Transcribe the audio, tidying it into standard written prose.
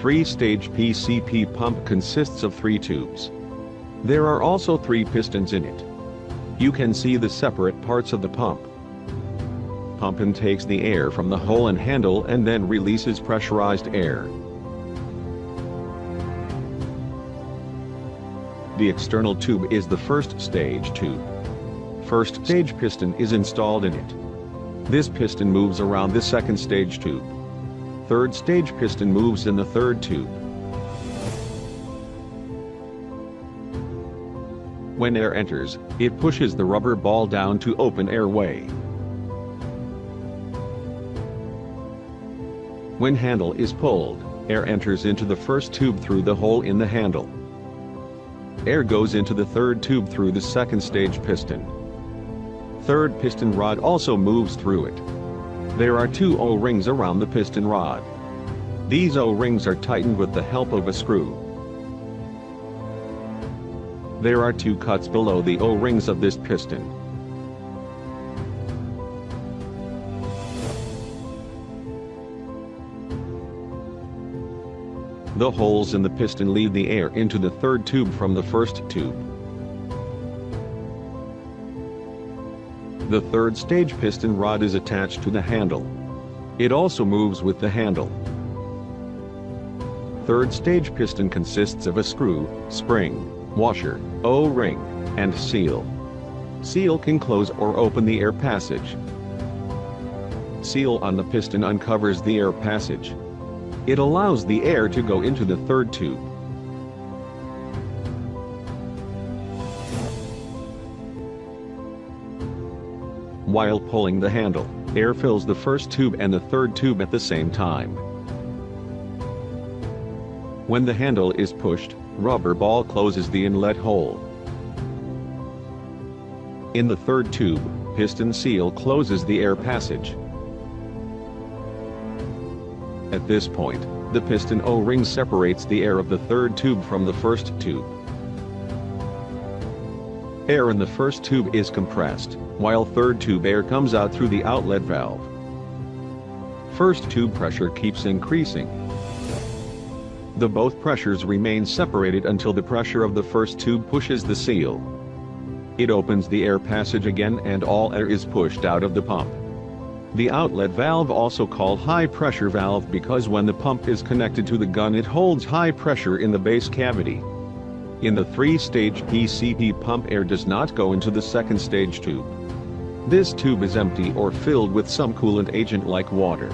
three-stage PCP pump consists of 3 tubes. There are also 3 pistons in it. You can see the separate parts of the pump. Pump intakes the air from the hole and handle and then releases pressurized air. The external tube is the first stage tube. First stage piston is installed in it. This piston moves around the second stage tube. Third stage piston moves in the third tube. When air enters, it pushes the rubber ball down to open airway. When handle is pulled, air enters into the first tube through the hole in the handle. Air goes into the third tube through the second stage piston. Third piston rod also moves through it. There are 2 O-rings around the piston rod. These O-rings are tightened with the help of a screw. There are 2 cuts below the O-rings of this piston. The holes in the piston lead the air into the third tube from the first tube. The third stage piston rod is attached to the handle. It also moves with the handle. Third stage piston consists of a screw, spring, washer, O-ring, and seal. Seal can close or open the air passage. Seal on the piston uncovers the air passage. It allows the air to go into the third tube. While pulling the handle, air fills the first tube and the third tube at the same time. When the handle is pushed, rubber ball closes the inlet hole. In the third tube, piston seal closes the air passage. At this point, the piston O-ring separates the air of the third tube from the first tube. Air in the first tube is compressed, while third tube air comes out through the outlet valve. First tube pressure keeps increasing. The both pressures remain separated until the pressure of the first tube pushes the seal. It opens the air passage again and all air is pushed out of the pump. The outlet valve, also called high pressure valve, because when the pump is connected to the gun it holds high pressure in the base cavity. In the 3-stage PCP pump, air does not go into the second stage tube. This tube is empty or filled with some coolant agent like water.